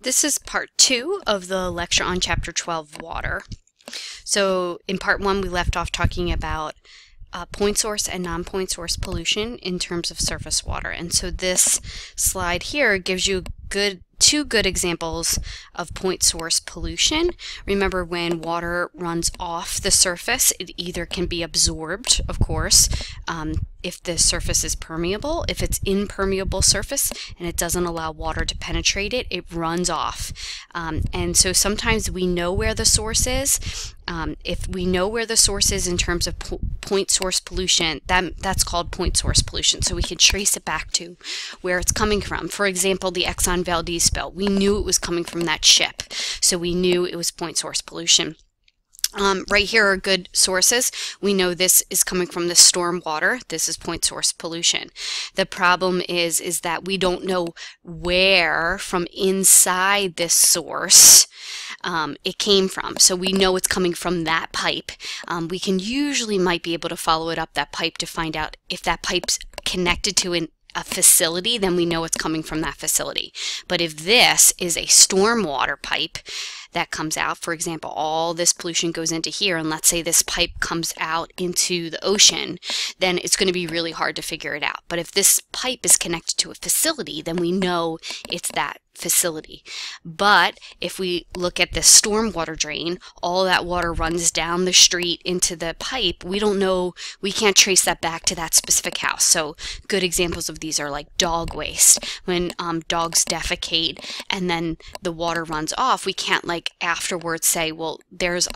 This is part 2 of the lecture on Chapter 12, Water. So in part 1 we left off talking about point source and non-point source pollution in terms of surface water. And so this slide here gives you two good examples of point source pollution. Remember, when water runs off the surface, it either can be absorbed, of course, if the surface is permeable. If it's impermeable surface and it doesn't allow water to penetrate it, it runs off. And so sometimes we know where the source is. If we know where the source is in terms of point source pollution, that's called point source pollution. So we can trace it back to where it's coming from. For example, the Exxon Valdez spill. We knew it was coming from that ship, so we knew it was point source pollution. Right here are good sources. We know this is coming from the storm water. This is point source pollution. The problem is that we don't know where from inside this source it came from. So we know it's coming from that pipe. We can usually might be able to follow it up that pipe to find out if that pipe's connected to a facility, then we know it's coming from that facility. But if this is a stormwater pipe that comes out, for example, all this pollution goes into here, and let's say this pipe comes out into the ocean, then it's going to be really hard to figure it out. But if this pipe is connected to a facility, then we know it's that facility. But if we look at the stormwater drain, all that water runs down the street into the pipe. We don't know, we can't trace that back to that specific house. So good examples of these are like dog waste. When dogs defecate and then the water runs off, we can't like afterwards say, well, there's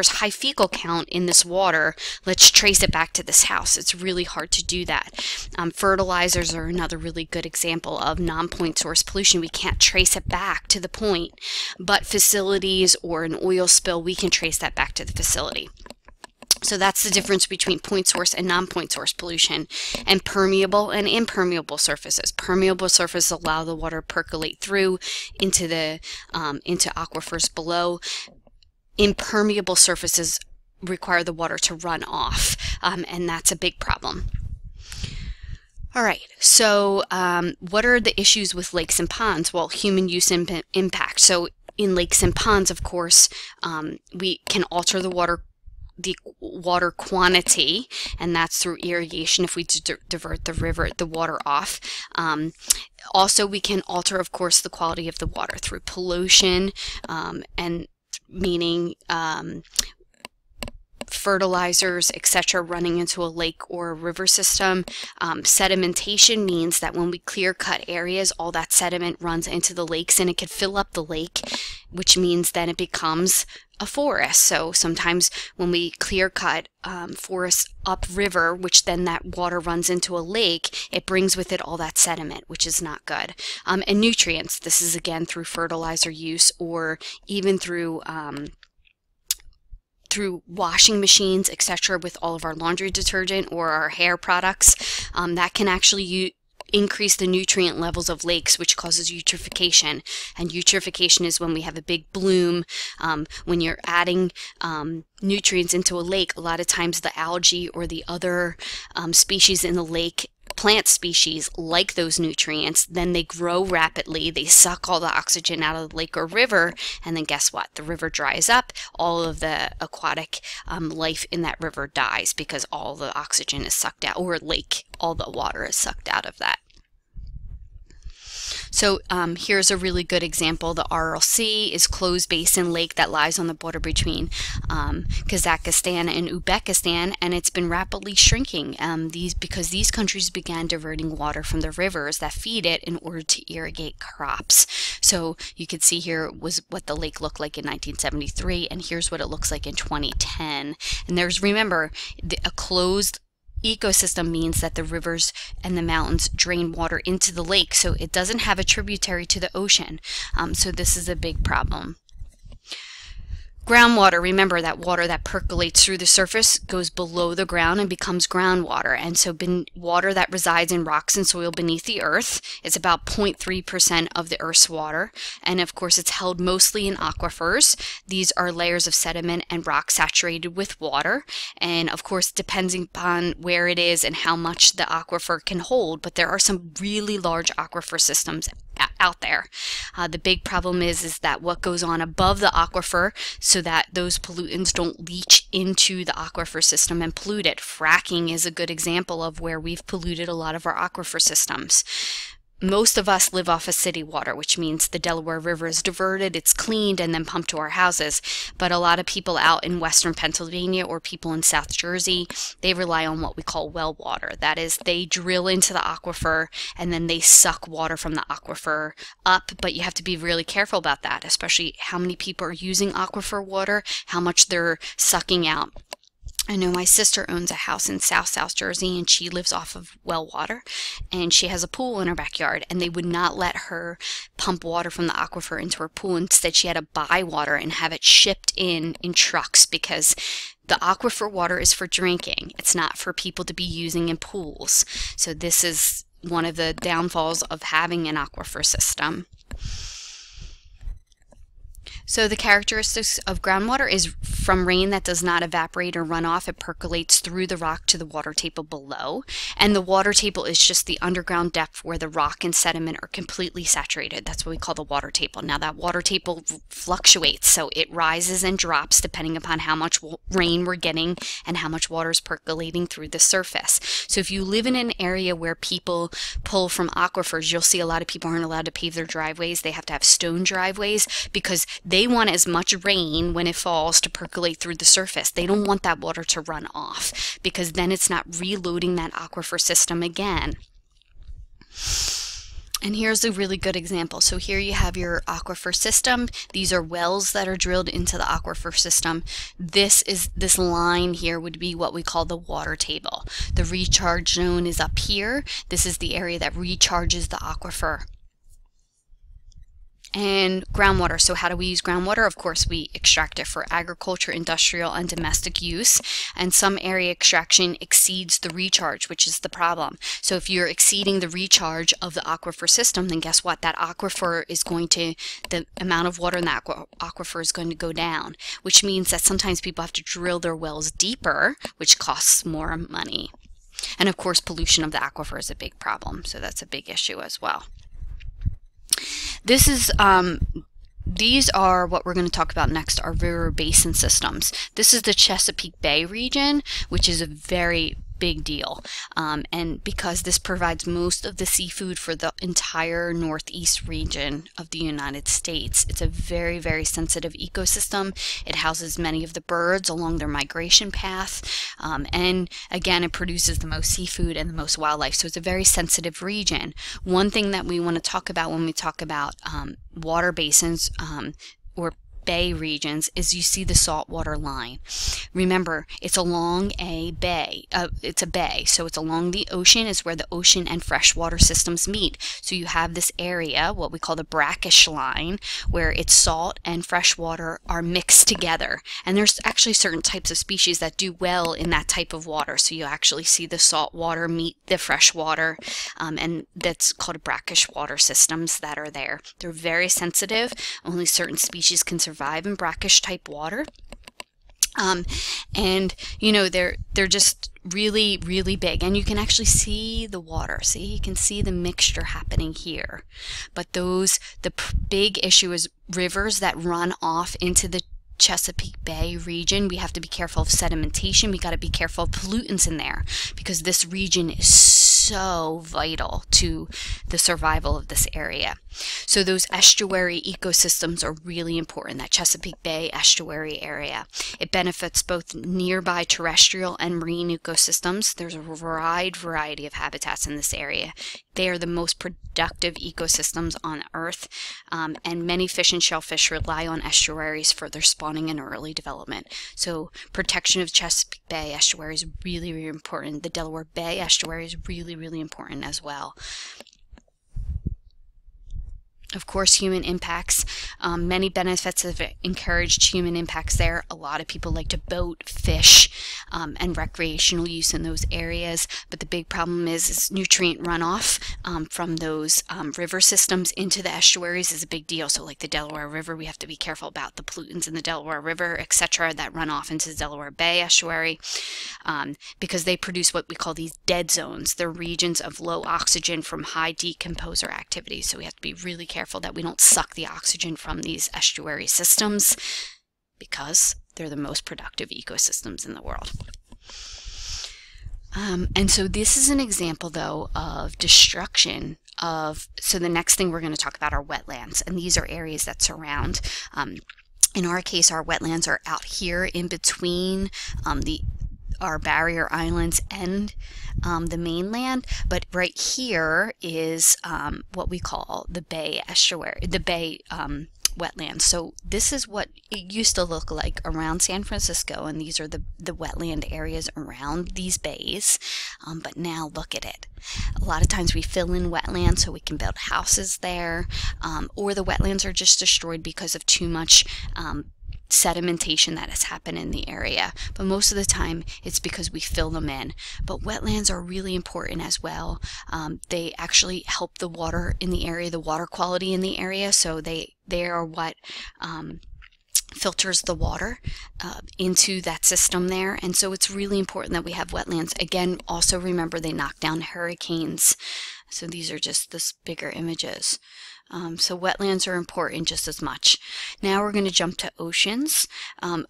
high fecal count in this water, let's trace it back to this house. It's really hard to do that. Fertilizers are another really good example of non-point source pollution. We can't trace it back to the point, but facilities or an oil spill, we can trace that back to the facility. So that's the difference between point source and non-point source pollution. And permeable and impermeable surfaces. Permeable surfaces allow the water to percolate through into the into aquifers below. Impermeable surfaces require the water to run off, and that's a big problem. All right, so what are the issues with lakes and ponds? Well, human use and impact. So in lakes and ponds, of course, we can alter the water quantity, and that's through irrigation if we divert the water off. Also, we can alter, of course, the quality of the water through pollution, and meaning fertilizers, etc., running into a lake or a river system. Sedimentation means that when we clear cut areas, all that sediment runs into the lakes and it could fill up the lake, which means then it becomes a forest. So sometimes when we clear cut forests upriver, which then that water runs into a lake, it brings with it all that sediment, which is not good. And nutrients, this is again through fertilizer use or even through washing machines, etc., with all of our laundry detergent or our hair products, that can actually increase the nutrient levels of lakes, which causes eutrophication. And eutrophication is when we have a big bloom. When you're adding nutrients into a lake, a lot of times the algae or the other species in the lake, plant species, like those nutrients, then they grow rapidly, they suck all the oxygen out of the lake or river, and then guess what? The river dries up, all of the aquatic life in that river dies because all the oxygen is sucked out, or lake, all the water is sucked out of that. So here's a really good example. The Aral Sea is closed basin lake that lies on the border between Kazakhstan and Uzbekistan, and it's been rapidly shrinking because these countries began diverting water from the rivers that feed it in order to irrigate crops. So you can see here was what the lake looked like in 1973, and here's what it looks like in 2010. And there's, remember, a closed ecosystem means that the rivers and the mountains drain water into the lake, so it doesn't have a tributary to the ocean. So this is a big problem. Groundwater, remember that water that percolates through the surface goes below the ground and becomes groundwater. And so water that resides in rocks and soil beneath the earth, it's about 0.3% of the Earth's water. And of course, it's held mostly in aquifers. These are layers of sediment and rock saturated with water. And of course, depending upon where it is and how much the aquifer can hold, but there are some really large aquifer systems out there. The big problem is that what goes on above the aquifer, so that those pollutants don't leach into the aquifer system and pollute it. Fracking is a good example of where we've polluted a lot of our aquifer systems. Most of us live off of city water, which means the Delaware River is diverted, it's cleaned, and then pumped to our houses. But a lot of people out in western Pennsylvania or people in South Jersey, they rely on what we call well water. That is, they drill into the aquifer and then they suck water from the aquifer up. But you have to be really careful about that, especially how many people are using aquifer water, how much they're sucking out. I know my sister owns a house in South Jersey, and she lives off of well water, and she has a pool in her backyard, and they would not let her pump water from the aquifer into her pool. Instead, she had to buy water and have it shipped in trucks, because the aquifer water is for drinking. It's not for people to be using in pools. So this is one of the downfalls of having an aquifer system. So the characteristics of groundwater is from rain that does not evaporate or run off. It percolates through the rock to the water table below. And the water table is just the underground depth where the rock and sediment are completely saturated. That's what we call the water table. Now that water table fluctuates, so it rises and drops depending upon how much rain we're getting and how much water is percolating through the surface. So if you live in an area where people pull from aquifers, you'll see a lot of people aren't allowed to pave their driveways. They have to have stone driveways because they want as much rain when it falls to percolate through the surface. They don't want that water to run off, because then it's not reloading that aquifer system again. And here's a really good example. So here you have your aquifer system. These are wells that are drilled into the aquifer system. This line here would be what we call the water table. The recharge zone is up here. This is the area that recharges the aquifer. And groundwater. So how do we use groundwater? Of course, we extract it for agriculture, industrial, and domestic use. And some area extraction exceeds the recharge, which is the problem. So if you're exceeding the recharge of the aquifer system, then guess what? That aquifer is going to, the amount of water in that aquifer is going to go down, which means that sometimes people have to drill their wells deeper, which costs more money. And of course, pollution of the aquifer is a big problem. So that's a big issue as well. This is, these are what we're going to talk about next, are river basin systems. This is the Chesapeake Bay region, which is a very big deal. And because this provides most of the seafood for the entire northeast region of the United States, it's a very, very sensitive ecosystem. It houses many of the birds along their migration path. And again, it produces the most seafood and the most wildlife. So it's a very sensitive region. One thing that we want to talk about when we talk about water basins or bay regions is you see the saltwater line. Remember, it's along a bay. It's a bay, so it's along the ocean is where the ocean and freshwater systems meet. So you have this area, what we call the brackish line, where it's salt and freshwater are mixed together. And there's actually certain types of species that do well in that type of water. So you actually see the salt water meet the freshwater, and that's called brackish water systems that are there. They're very sensitive. Only certain species can survive in brackish type water, and you know, they're just really, really big, and you can actually see the water. See, you can see the mixture happening here. But the big issue is rivers that run off into the Chesapeake Bay region. We have to be careful of sedimentation. We got to be careful of pollutants in there, because this region is so vital to the survival of this area. So those estuary ecosystems are really important, that Chesapeake Bay estuary area. It benefits both nearby terrestrial and marine ecosystems. There's a wide variety of habitats in this area. They are the most productive ecosystems on Earth, and many fish and shellfish rely on estuaries for their spawning and early development. So protection of Chesapeake Bay estuary is really, really important. The Delaware Bay estuary is really, really important as well. Of course, human impacts. Many benefits have encouraged human impacts there. A lot of people like to boat, fish, and recreational use in those areas. But the big problem is nutrient runoff from those river systems into the estuaries is a big deal. So like the Delaware River, we have to be careful about the pollutants in the Delaware River, etc., that run off into the Delaware Bay estuary, because they produce what we call these dead zones. They're regions of low oxygen from high decomposer activity. So we have to be really careful that we don't suck the oxygen from these estuary systems, because they're the most productive ecosystems in the world. And so this is an example, though, of destruction of, so the next thing we're going to talk about are wetlands, and these are areas that surround, in our case, our wetlands are out here in between our barrier islands and the mainland, but right here is what we call the Bay estuary, the Bay wetlands. So this is what it used to look like around San Francisco, and these are the wetland areas around these bays. But now look at it. A lot of times we fill in wetlands so we can build houses there, or the wetlands are just destroyed because of too much sedimentation that has happened in the area, but most of the time it's because we fill them in. But wetlands are really important as well. They actually help the water in the area, the water quality in the area, so they are what filters the water into that system there. And so it's really important that we have wetlands. Again, also remember they knock down hurricanes. So these are just this bigger images. So wetlands are important just as much. Now we're going to jump to oceans.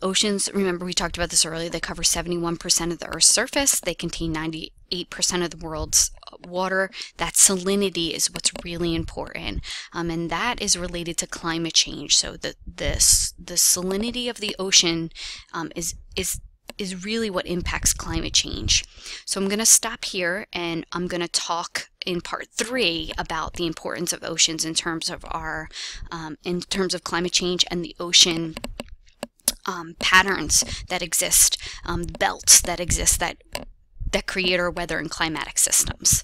Oceans, remember we talked about this earlier, they cover 71% of the Earth's surface. They contain 98% of the world's water. That salinity is what's really important, and that is related to climate change. So the salinity of the ocean is really what impacts climate change. So I'm going to stop here, and I'm going to talk in part 3 about the importance of oceans in terms of our in terms of climate change and the ocean patterns that exist, belts that exist that create our weather and climatic systems.